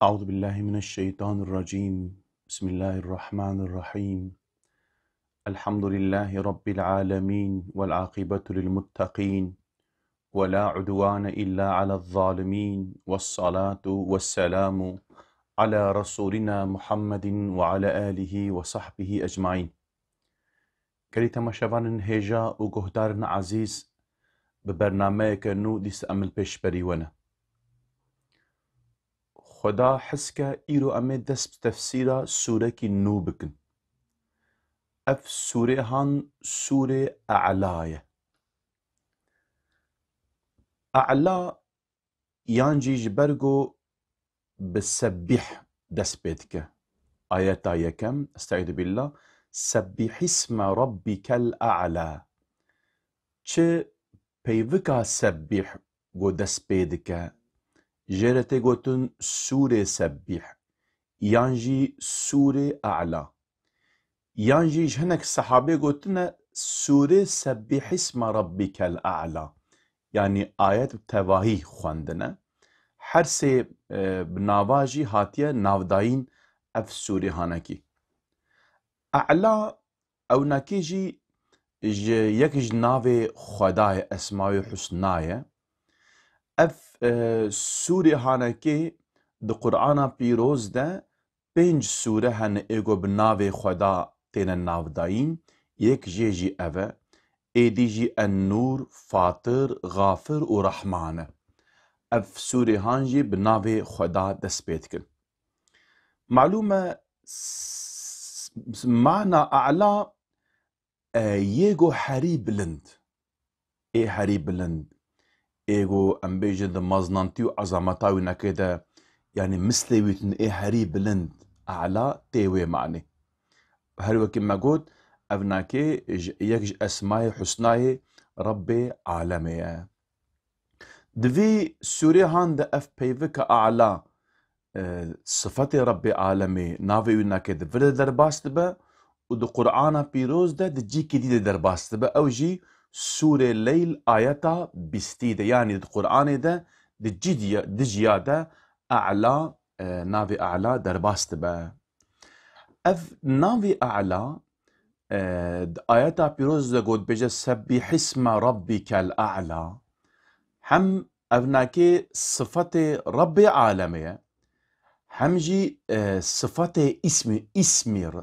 أعوذ بالله من الشيطان الرجيم. بسم الله الرحمن الرحيم. الحمد لله رب العالمين والعاقبة للمتقين ولا عدوان إلا على الظالمين، والصلاة والسلام على رسولنا محمد وعلى آله وصحبه أجمعين. كلی تماشاوان هێژا و گۆهدارن عزیز بە بەرنامەیەکە نو دیس ئەمل پێشبەریوەنە. خدا حسکە ئیرۆ ئەمێ دەست تەفسیرە سوورەکی نو بکن. اف سوره هان سوره اعلایه. اعلا یانجی جبرگو بسبح دست بيتك. آياتا يكم استعيذ بالله. سبح اسم ربك الأعلى. چه پیوکا سبح گو دست بيدك جرته گوتن سوره سبح یانجی سوره اعلا. یانجی هنک صحابه گوتنه سوره سبح اسم ربك الأعلى، يعني آيات تواهی خواندنه. هر سه بناواجی هاتیه نافداین اف سوره هانکی. اعلا او ناکیجی یکیج ناو خدای اسماء حسنایه. اف سوره هانکی د قرآن پیروز ده 5 سوره هن ایگو بناو خدا تین نافداین. یک جی اوه ایدی جی النور، فاطر، غافر و رحمانه. اف سوره هانجی بناو خدا دست بید کن. معلومه معنى اعلا یگو حری بلند. ای حری بلند ایگو ام بیجه ده مزنانتی و عظمتاوی نکده، يعني مثلويتن ای حری بلند اعلا تیوی معنی. هر وكي ما قلت ابناكي يكج اسماء حسناي ربي عالمي. دفي سوري هاند اف بيفك اعلى صفات ربي عالمي نافي وناكي دفر درباست با ود قرآن بيروز ده دجي كديد درباست با او جي سورة الليل آياتا بستيده، يعني القرآن ده دجيا ده اعلى نافي اعلى درباست با. اف نافي اعلى آياتا بيروز ده قد بجا سبح اسم ربك الأعلى. هم ابناكي صفات ربي عالمية، هم جي صفات اسمي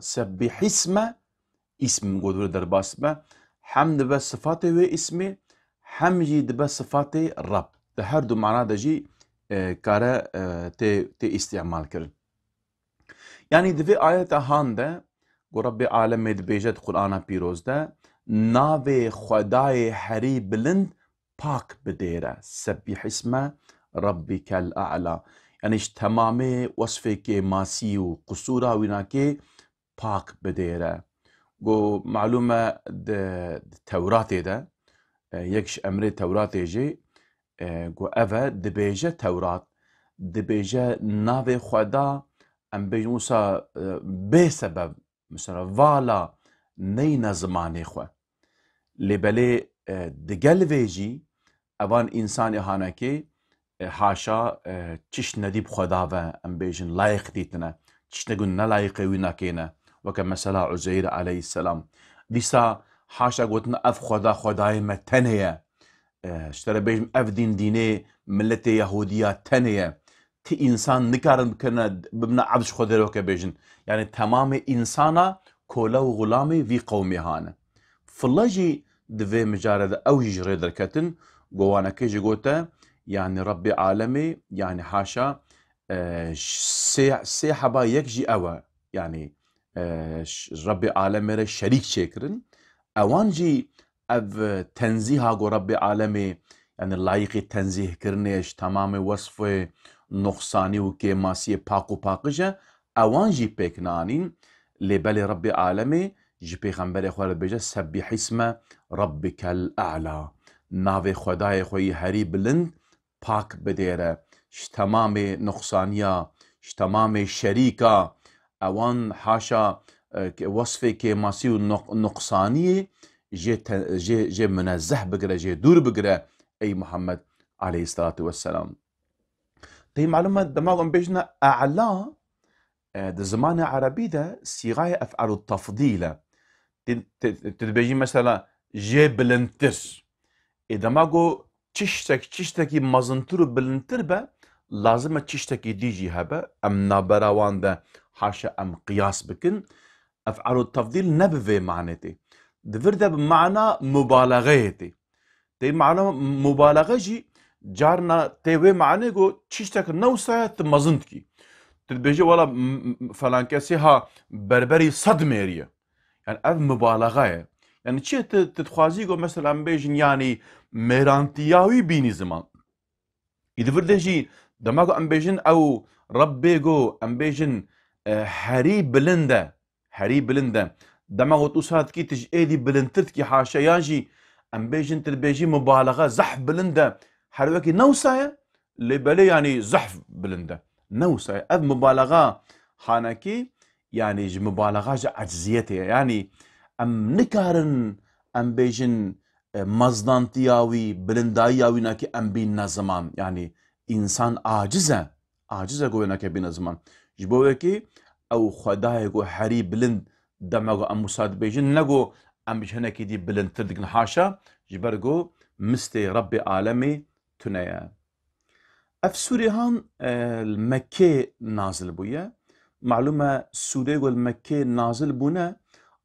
سبح اسم قدر در باسمه. هم دبا صفات و اسمي، هم جي دبا صفات رب. ده هر دو معنا ده جي كاره تي استعمال کرن. يعني دفي آياتا هان ده گو رب عالم دبیجد قرآن پیروز ده ناو خدای حری بلند پاک بدیره. سبح اسم ربك الأعلى، يعني تمام وصفه که ماسی و قصورا وینا که پاک بدیره. گو معلومه ده تورات ده یکش امر تورات جي گو اوه دبیجه تورات دبیجه ناو خدا ام بیج موسا به سبب مثلا والا نين زماني خو لبلي دقل فيجي اوان انسان هانكي حاشا چش نديب خداوه ام بيجن لايق ديتنا چش نقول نلايق ويناكينا وكمثلا عزير عليه السلام ديسا حاشا قلتنا اف خداي متنية اشترى بيجم اف ديني ملت يهودية تنية تي انسان نكارن بكنا ببنا عبش خدا روكا بيجن، يعني تمام انسانا كولا وغلامي في قومي هانا. فلاجي دفي مجارد او جري دركتن قوانا كيجي قوتا يعني ربي عالمي، يعني حاشا سي حبا يكجي اوا، يعني ربي عالمي شريك شكرن اوانجي اف تنزيها قو ربي عالمي، يعني لايقي تنزيه كرنيش تمام وصفه نقصاني وكي ماسي باقو باقجة اوانجي بيكنانين لبالي ربي عالمي جي پیغمبر خوار بيجا سبح اسم ربك الأعلى. ناوي خداي خوي هري بلند پاك بديره تمام نقصانيا تمام شريكا اوان حاشا وصفه كي ماسي نقصاني جي منزه بقرا جي دور بقرا اي محمد عليه الصلاة والسلام. تي معلومة دماغهم بيجنا أعلى ده زمان عربي ده صيغة أفعال التفضيل تبيجي مثلا جبلنتر إذا ما جو تشتكي مازنتر بلنتر لازم تشتكي ديجي هبا أم نابراوان ده حاشا أم قياس بكن أفعال التفضيل نبذي معناتي دفر ده بمعنى مبالغيتي تي معنى مبالغة جي جارنا تيوي معنى جو تشتك نوسا تمازنتكي تبيجي ولا فلان كسي ها بربري صدميريا يعني اف مبالغه يعني چه تتخوازي جو مثلا بيجن يعني ميرانتياوي بيني زمان يدفر دجي دماغو ام بيجن او ربي جو ام بيجن حري بلنده دماغو توسات كي تج ايدي بلنتت كي حاشا ياجي ام بيجن تلبيجي مبالغه زحف بلنده حروكي نوسايا اللي بلي يعني زحف بلنده نوسايا اف مبالغه حانكي يعني مبالغه عجزيتي يعني ام نكارن ام بيجن مزدانتياوي بلنداياوي ناكي ام بينا زمان يعني انسان عاجزه قوي ناكي بينا زمان جبوكي او خداي قو حري بلند دماغو ام مساد بيجن نقو ام بيش هناكي دي بلند تردق حاشا جبرقو مستي ربي عالمي تنيا اف سوري هان المكي نازل بويا معلومة سوري قو المكي نازل بونا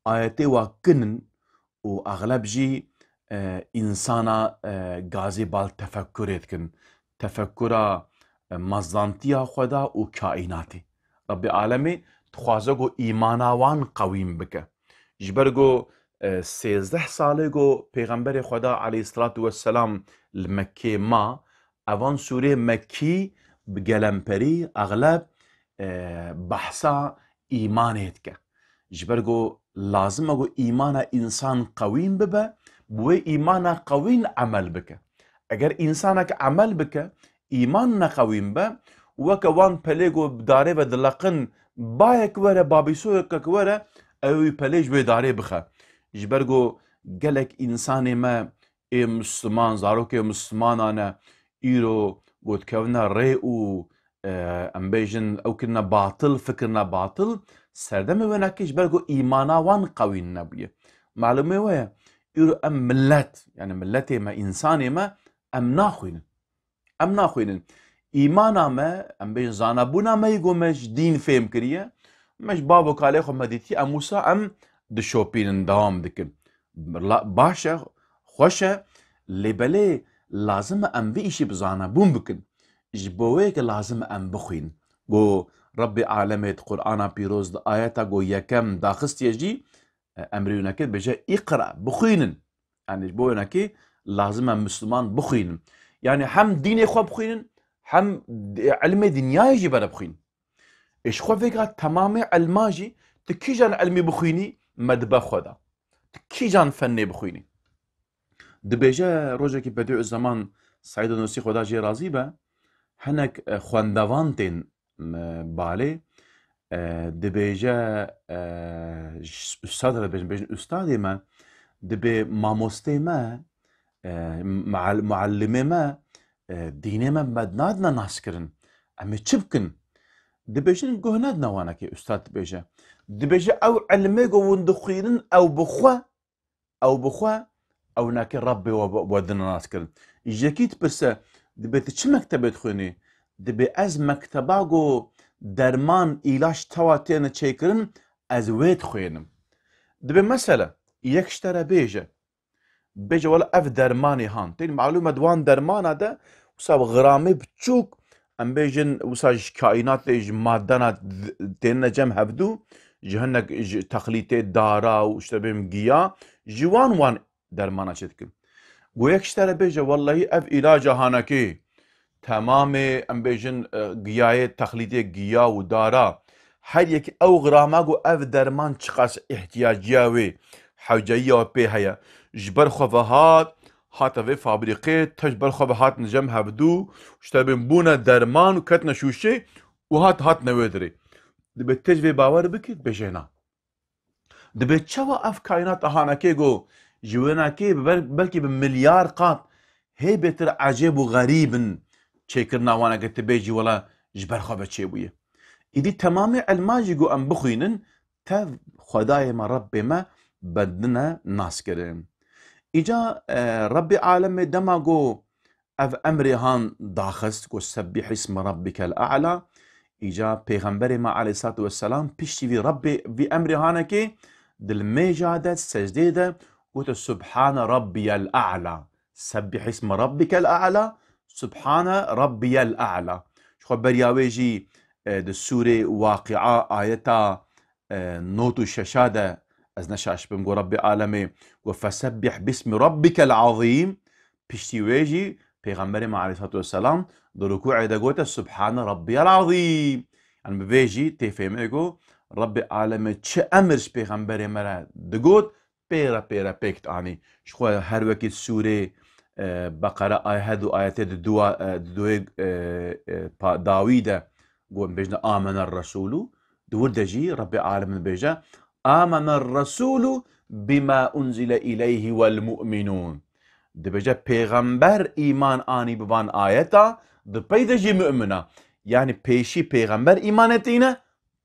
آياتي واكنن واغلب جي انسانا غازي بال تفكرت كن تفكرا مزانتيا خدا و كائناتي ربي عالمي تخوازقو ايمانا وان قويم بك جبرقو 13 سالقو پیغمبر خدا عليه الصلاة والسلام المكي ما اوان سوره مكي بقلمپري اغلب بحثا ايمانيت که جبرقو لازم اقو ايمانا انسان قوين ببا بوي ايمانا قوين عمل بك اگر انسانك عمل بك ايماننا قوين با وكوان پليگو بداري بدلقن بايك ورا بابيسوك ورا اوي پليج بداري بخا جبرقو قلق انسان ما اي مسلمان زاروك مسلمان انا ايرو قد كونا ريئو ام بيجن او كنا باطل فكرنا باطل سردمي وناكيش برقو ايمانا وان قوين نبيه معلومه ويا يقولوا ام ملات يعني ملتي ما انساني ما ام ناخوين ايمانا ما ام بيجن زانبونا ما يقو مش دين فهم كريه مش بابو كاليخو مديتي ام موسى ام دشوبين دوام دكن باشا خوشة لبلي لازم ام بيشي بزانبون بكن جبويك لازم ام بخوين قو ربي عالمت قرآن بيروز آياتا قو يكم داخست يجي أمريونا كي بجا اقرأ بخوينن يعني جبوينا كي لازم مسلمان بخوينن يعني هم ديني خو بخوينن هم علم دنيا يجي بنا بخوين إيش خو فيك تمامي علماجي تكي جان علمي بخويني مدبا خدا تكي جان فني بخويني دبيجا روجا كي بديع الزمان سعيد النوسي خدا جي رازي با هناك خواندوانتين بالي دبيجا استاد بيجن استادي ما دبي ماموستي ما معلمي ما ديني ما بدنادنا ناسكرن امي تشبكن دبيجن قهنادنا وانا كي استاد بيجا دبيجا او علمي وندخيرن او بخوا او ناكي ربي ودنا ناسكرن جاكيت بس دبي تش مكتبه تخوني دبي از مكتباغو درمان إيلاش تواتين تشيكرن از ويت خوينم دبي مسألة يكشترى بيجا ولا اف درماني هان تين معلومة دوان درمان هذا وصاب غرامي بتشوك ام بيجن وصاج كائنات ايج مادانا تين جم هفدو جهنك تخليتي دارا واشتبهم قيا جوان وان درمانا شتكن ويكشترى بيجا والله اف إلاجة هانكي تمامي ام بيجن قياية تخليدية قيا ودارا هر يك او غراماغو اف درمان چقاس احتياجياوي حوجية وبي هيا جبر خوفهات هاتا في فابريقي تجبر خوفهات نجم هبدو وشتبين بونا درمان وكتنا شوشي وهات نويدري دبي تجفي باور بكت بجينا دبي تشوا اف كائنات هاناكي جو جواناكي بلكي بمليار قات هي بتر عجيب وغريب چێکردنا وانەکە تبێژی وەڵا ji ber xwe çê bûye. Îdî temamê elma jî got em bixwînin tev Xwedayê me Rebbê me bendine nas kirin. Îca Rebbê alemê dema got ev emrê han daxist got sebbîh isme rabbikel a'la. Îca Pêxemberê me aleyhissalatu vesselam piştî vî Rebbê vî emrê hanekê dilmêja de secdê de gote Subhane rabbiyel a'la. Sebbîh isme rabbikel a'la. Subhane rabbiyel a'la. Xwe beriya wê jî di Sûrê Waqi'a ayeta not û şeşa de ez neşaş bim got Rebbê alemê got fesebbih bismi rabbikel azîm. Piştî wê jî Pêxemberê me aleyhissalatu vesselam di rukûê de gote Subhane rabbiyel azîm. Yani bi vê jî tê fêmê got Rebbê alemê çi emir ji Pêxemberê me re digot pêre pêre pêk dianî. Ji xwe her wekî Sûrê Beqere ayet û ayetê di duwê dawî de got bêjne amener resûlû. Di wir de jî Rebbê alemê dibêje amener resûlû bima unzile ileyhi vel mu'minûn. Dibêje pêxember îman anî biban ayeta di pey de jî mü'mina. Yani pêşî pêxember îman etîne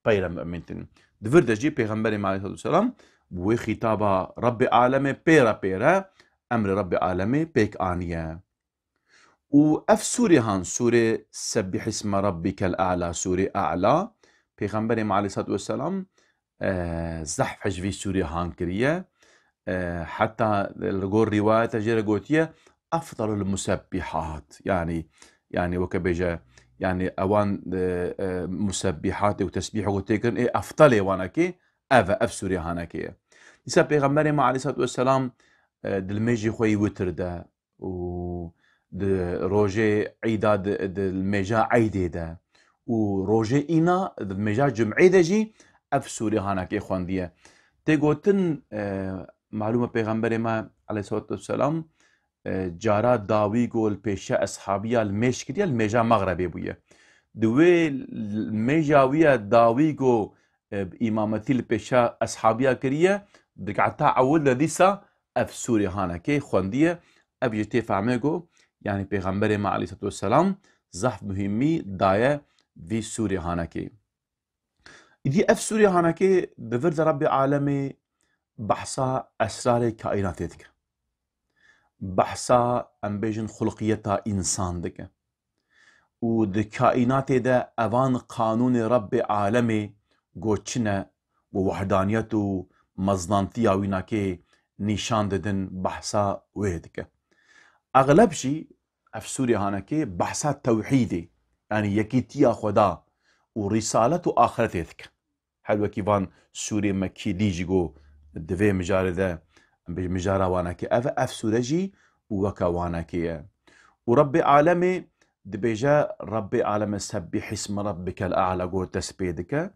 pey re mü'min tînin. Di vir de jî Pêxemberê me aleyhissalatu vesselam wê xîtaba Rebbê alemê pêre pêre emrê Rebbê alemê pêk aniye. û ev sûrê han Sûrê Sebbîh isme rabbikel a'la Sûrê A'la Pêxemberê me aleyhissalatu vesselam zehf ji vî sûrê han kiriye. Heta li gor rîwayeta jê re gotiye efdalul musebbihat. Yani weke bêje yani ewan musebbihatê û tesbîh got têkirin ê efdalê wanekê ev e ev sûrê hanekê ye. Dîsa Pêxemberê me aleyhissalatu vesselam dilmêjî xwe yî witir de û di rojê Eîda dilmêja Eîdê de û rojê îna dilmêja Cumeyê de jî ev sûrê hanekê xwendiye. Tê gotin malûm e Pêxemberê me aleyhissalatu vesselam cara dawî got li pêşiya eshabiya li mêj kiriye li mêja Meğrebê bûye. Di wê mêja wî ye dawî got îmametî li pêşiya eshabiya kiriye riketa ewil de dîsa ev sûrê hanekê xwendiye. Ev jî tê fehmê got yani Pêxemberê me aleyhissalatu vesselam zehf muhîmî daye vî sûrê hanekê. Îdî ev sûrê hanekê di vir de Rebbê alemê behsa esrarê kaînatê dike. Behsa em bêjin xulqiyeta însan dike. û di kaînatê de evan qanûnê Rebbê alemê got çi ne û wehdaniyet û meznantiya wînakê nîşan didin behsa wê dike. Egleb jî ev sûrê hanekê behsa tewhîdê yani yekîtiya Xweda û rîsalet û axretê dike. Her wekî van sûrê Mekkî jî got di vê mijarê de mijara wanekê ev sûre jî weke wanekê ye. û Rebbê alemê dibêje Rebbê alemê sebbîh isme rabbikel a'la got dest pê dike.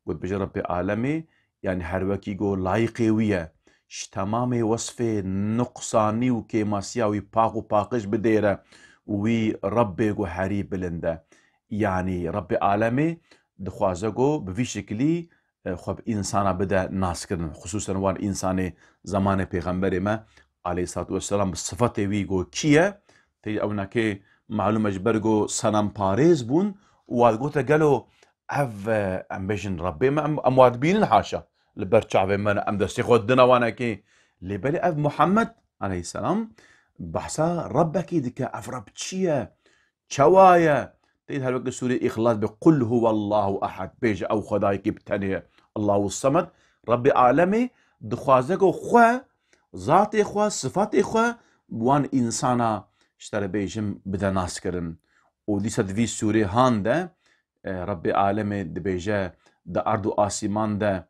Got bêje Rebbê alemê yani her wekî got layıqê wî ye ji temamê wesfê nuqsanî û kêmasiya wî pak û paqij bidêre û wî Rebbê got herî bilind e. Yani Rebbê alemê dixwaze got bi vî şekilî xwe bi însana bide naskirin. Xusûsen wan însanê zamanê Pêxemberê me aleyhissalatu vesselam bi sifatê wî got çi ye? Tê ewnekê malûm e ji ber got sanamparêz bûn û wat gote gelo ev em bêjin Rebbê me em wat bînin haşa li ber çavê me em destê xwe dina wanekê. Lêbelê ev Muhammed aleyhisselam behsa Rebbekî dike. Ev Reb çi ye? Çawa ye? Tê her wekî sûrê Îxlas bi Qul huvallahu ehad bêje ew Xwedayekî bi tenê ye. Allahu semed. Rebbê alemê dixwaze got xwe zatê xwe sifatê xwe wan însana ji te re bêjim bide naskirin. û dîsa di vî sûrê han de Rebbê alemê dibêje di erd û asîman de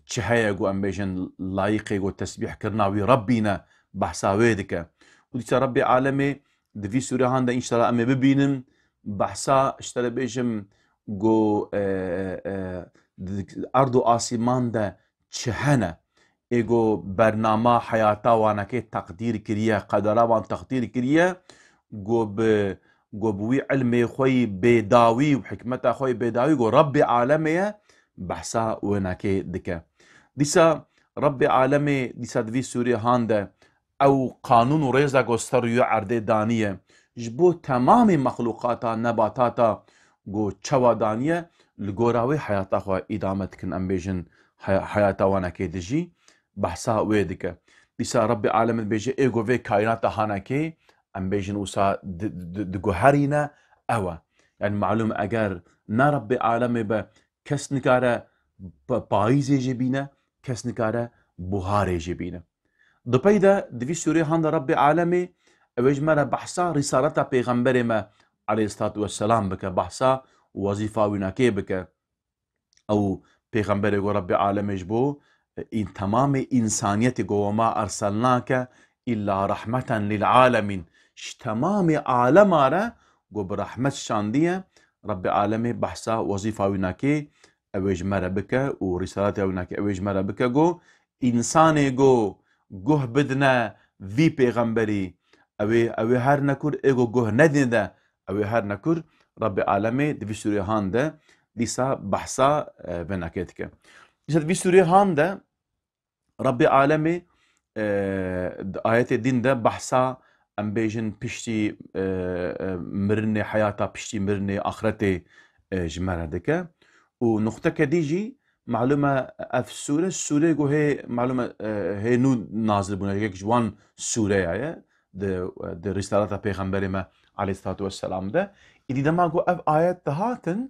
çi heye got em bêjin layıqê got tesbîhkirina wî Rebbî ne behsa wê dike. û dîsa Rebbê alemê di vî sûrê han de înşallah em ê bibînin behsa ji te re bêjim got erd û asîman de çi hene ê got bernama heyata wanekê teqdîr kiriye qedera wan teqdîr kiriye got bi wî ilmê xwe yî bêdawî û hikmeta xwe yî bêdawî got Rebbê alemê ye behsa wênekê dike. Dîsa Rebbê alemê dîsa di vî sûrê han de ew qanûn û rêza got ser û erdê daniye جبو تمام مخلوقاتا نباتاتا جو چوادانية لگوراوي حياتا خوا إدامة كن أم بيجن حياتا وانا كي دجي بحثا ويدك بيسا رب العالمين بيجي إيغو في كائناتا هانا كي أم بيجن وسا دگو هرينا أوا يعني معلوم أجر نا رب العالمين با كس نكارا بايزي جبينا كس نكارا بوهاري جبينا دو بيدا دفي سوري هاند رب العالمين اوج مرا بحثا رسالتا پیغمبر ما عليه الصلاة والسلام بك بحثا وظيفة وناكي بك او پیغمبر يقول رب العالمين جبو إن تمام إنسانيتي جو ما أرسلناك إلا رحمة للعالمين تمام عالم را جو برحمة شاندية رب العالمين بحثا وظيفة وناكي اوج مرا بك ورسالتا وناكي اوج مرا بك جو إنساني جو گوه بدنا في پیغمبری اوی هر نکر ایگو گوه ندیده اوی هر نکر رب العالمین دوی سوری هان ده دیسا بحثا بناکت که دیسا دوی سوری هان ده رب العالمین آیت دین ده بحثا ام بیجن پشتی مرن حیاتا پشتی مرن آخرت جمره دکه و نقطه که دیجی معلومة اف السورة جو هي معلومة هي نو نازل بنا يك جوان سورة يا د رسالة پیغمبر ما عليه الصلاة والسلام ده إدي دما جو اف آيات تهاتن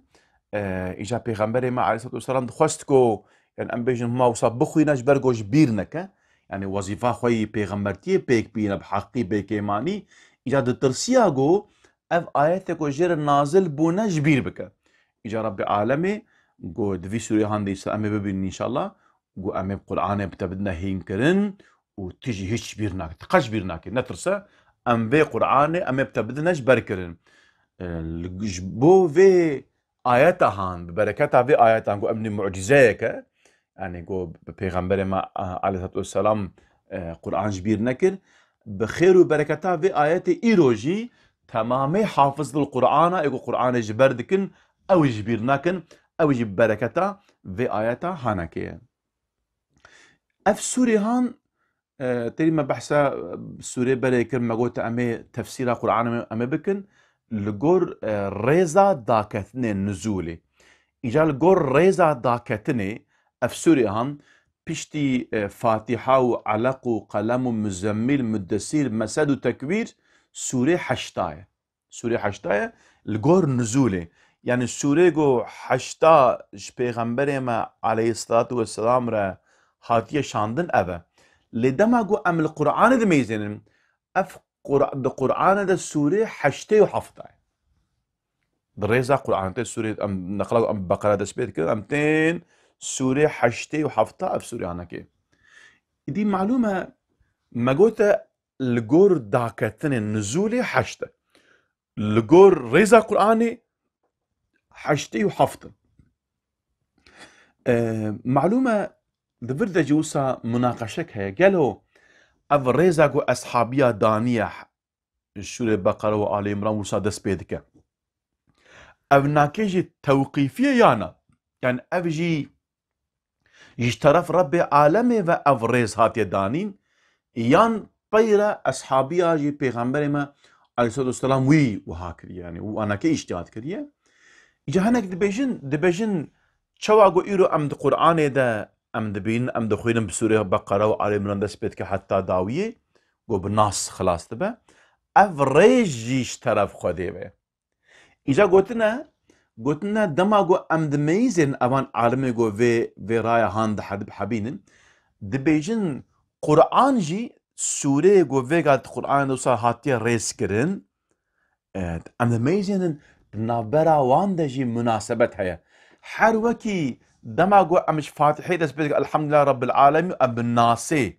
إجا پیغمبر ما عليه الصلاة والسلام خواست كو يعني ام بيجن ما وصاب بخوينا جبر جو جبيرنك يعني وظيفة خوي پیغمبرتي بيك بينا بحقي بيك إيماني إجا د ترسيا جو اف آيات كو جير نازل بنا جبير بك إجا رب العالمين جو دفي سوري هاندي سامي ببين ان شاء الله جو امي بقرآن بتبدنا هينكرن وتجي هيش بيرناك تقاش بيرناك نترسا ام في قرآن امي بتبدناش بركرن بو في آياتا هان ببركاتها في آياتا جو امني معجزاك يعني جو بيغمبر ما عليه الصلاة والسلام قرآن جبير نكر بخير وبركاتها في آيات إيروجي تمامي حافظ القرآن ايقو قرآن جبردكن او جبيرناكن او يجيب بركتا في آياتا هاناكيه اف سوري هان تريما بحثا سوري بري كرما قوتا امي تفسير قرآن امي بكن لغور ريزا داكتني نزولي اجا لغور ريزا داكتني اف سوري هان بيشتي فاتحة وعلق وقلم مزمل مدسير مسد وتكوير سوري حشتاية سوري حشتاية لغور نزولي يعني السورة جو حشتا پیغمبر ما عليه الصلاة والسلام را هاتيه شاندن أبا لدما جو أم القرآن ده ميزنن أف القرآن ده السورة حشتي وحفظة دريزا قرآن ده السورة أم نقرأ أم بقرة ده سبيت كده أمتين سورة حشتي وحفظة أف سورة أنا كي دي معلومة ما قلت لجور داكتن النزولي حشتة لجور ريزا قرآني حشتي وحفظ معلومة دفرد جوسا مناقشك هي قالوا أفريزا جو أصحابيا دانية السورة بقرة وآل عمران وسا دس بيدك أفناكيجي توقيفية يانا يعني أفجي يشترف ربي عالمي وأفريز هاتي دانين يان بيرا أصحابيا جي پیغمبر ما عليه الصلاة والسلام وي وهاكري يعني وأنا كي اشتهاد كريه إجا هناك دبيجن شواغو إيرو أم د قرآن ده أم دبين أم دخوينم بسورة بقرة وآل عمران دس بيتك حتى داوية جو بالناس خلاص تبا أفريج جيش طرف خده بي إجا قلتنا دما جو أم دميزن أوان عالمي جو في رايا هاند حد حبينن دبيجن قرآن جي سورة جو في قاد قرآن دوسا هاتيا ريس كرن أم دميزن نابرا واندا جي مناسبت هيا حر وكي دماغو امش فاتحي دس بيدك الحمد لله رب العالمين ام الناسي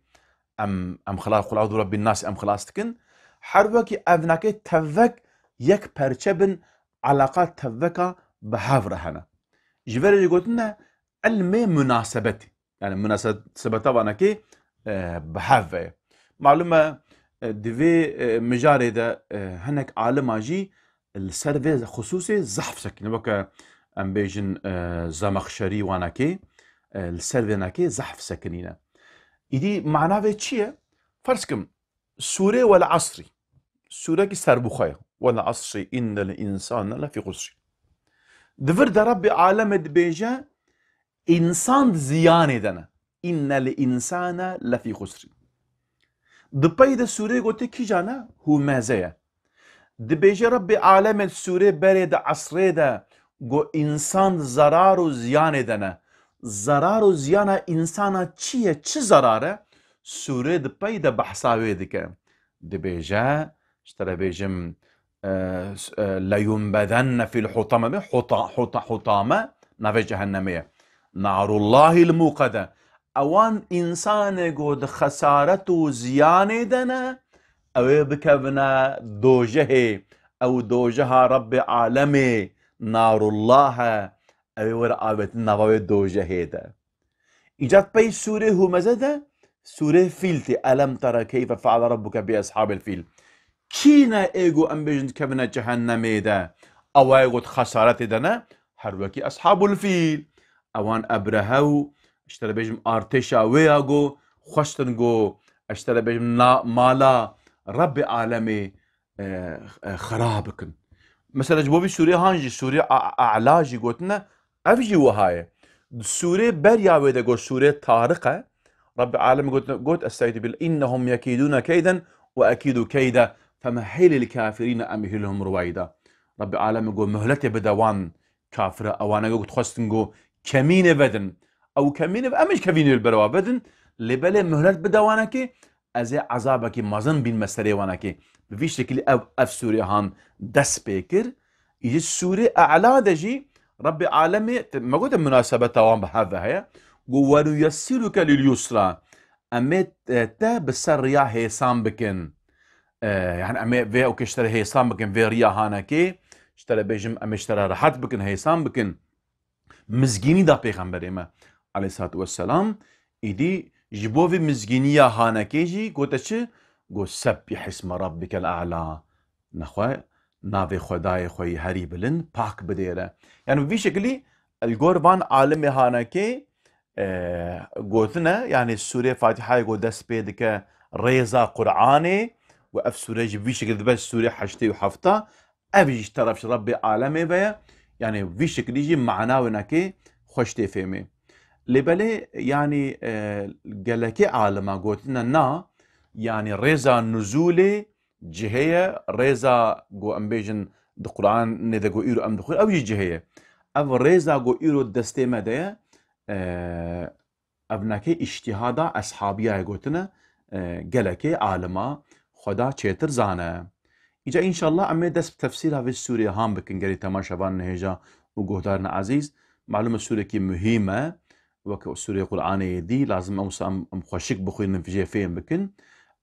ام خلاص قل اعوذ برب الناس ام خلاص تكن حر وكي ابناكي تفك يك برشبن علاقات تفكا بهافر هنا جبري قلتنا علمي مناسبتي يعني مناسبتها وانا كي بهافر معلومه ديفي مجارده هناك عالم اجي السيرفي خصوصي زحف سكين وكا ام بيجن زمخشري وانا كي السيرفي ناكي زحف سكنينه يدي معناه تشيه فرسكم سوري ولا عصري سورة سربخايا والعصر إن الإنسان لفي خسر دفرد ربي عالم بيجا إنسان زيانة دنا إن الإنسان لفي خسر دبايد سورة قلت كي جانا هو مازايا دبيجا ربي عالم سورة بريد عصر دا قو إنسان زرار و زيانة دنا زرار و زيانة إنسانا چه زراره سورة دبايد بحثاوي دكا دبيجا اشترى بيجم لينبذن في الحطمة حطامة نافي جهنمية نار الله الموقدة اوان انسان قد خسارته زيانه دنا او بكبنا دوجه او دوجها رب عالمي نار الله او ورقابت نواوي دوجه ده ايجاد بي سورة هو مزده سورة فيلتي ألم ترى كيف فعل ربك بأصحاب الفيل كينا ايغو امبيجن كبنا جهنمي ده او ايغو خسارتي دنا هروكي اصحاب الفيل اوان ابرهو اشترى بيجم ارتشا وياغو خوشتنغو اشترى بيجم مالا رب عالمي خرابكن مثلا جبوبي سوريا هانجي سوريا اعلاجي قوتنا افجي وهاي سوريا بريا ويدا قول سوريا طارقة رب العالمين قلت استعيذ بالله انهم يكيدون كيدا واكيد كيدا فمهل الكافرين امهلهم رويدا رب العالمين يقول مهلتي بدوان كافرة او انا قلت خستنقو كمين بدن او كمين امش كمين البروا بدن لبلا مهلت بدوانك از عذابك مازن بين مسري وانك بفي شكل اف سوريا هان دس بيكر يجي سوريا اعلى دجي رب العالمين ما قلت مناسبة توام بهذا هي ونيسرك لليسرى امت تا بسر ريا هيسام بكن يعني امي في او كشتري هيسام بكن في ريا هانكي اشترى بيجم امي اشترى راحت بكن هيسام بكن مزگینی دا پیغمبر ما علیه الصلاة والسلام ایدی جبوی مزگینی هانکی جی گوته چه؟ گو سبح اسم ربک الاعلا نخواه ناوی خدای خوی هری بلند پاک بدیره يعني في شكلي القربان عالم هانكي قوتنا يعني السورة فاتحة يقول دس بيدك ريزا قرآني وأف سورة في شكل بس سورة حشتي وحفطة أبيج طرف ربي عالمي بيا يعني في شكل يجي معناه ونكي خوشتي فهمي لبلي يعني قالكي عالم قوتنا نا يعني ريزا نزولي جهية ريزا قو أمبيجن القرآن نذا قو إيرو أم دخول أو جهية أو ريزا قو إيرو الدستي مدى أبناكي اجتهادا أصحابيا قوتنا قالكي عالما خدا چيتر زانا إجا إن شاء الله أمي دس بتفسيرها في السورية هام بكن قالي تماشا بان نهيجا وقهدارنا عزيز معلومة السورية كي مهمة وكو السورية القرآنية دي لازم أم خوشك بخوي نفجي فين بكن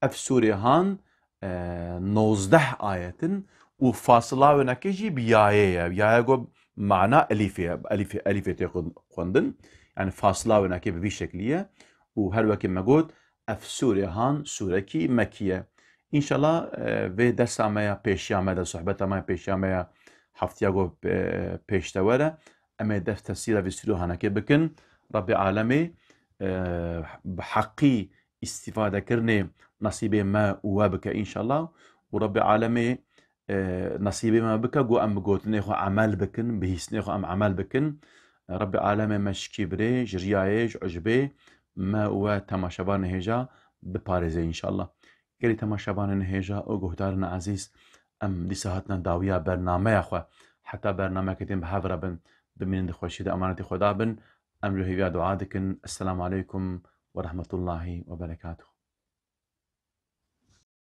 أف سورية هان 19 آية وفاصلة ونكيجي بياية بياية معنى أليفية أليفية تيخد خوندن يعني فاصلة ونكي بفي شكلية وهل وكي ما قلت أف سورية هان سورة كي مكية إن شاء الله في درسا مايا بيشيا دا صحبتا مايا بيشيا مايا حفتياغو بيشتاورة أما دف تفسيرها في سورية هانكي بكن ربي عالمي بحقي استفادة كرني نصيبي ما وابك إن شاء الله وربي عالمي نصيبي ما بك جو أم قوت نيخو عمل بكن بهيس نيخو أم عمل بكن ربي عالمي مشكي بري جريايج عجبي ما هو تماشبان هجا بباريزي إن شاء الله قالي تماشبان هجا أو قهدارنا عزيز أم دي ساعتنا داوية برنامج أخوة حتى برنامج كتيم بحضر بن بمين دخوشي أمانة خدا بن أم له دعاء دكن السلام عليكم ورحمة الله وبركاته.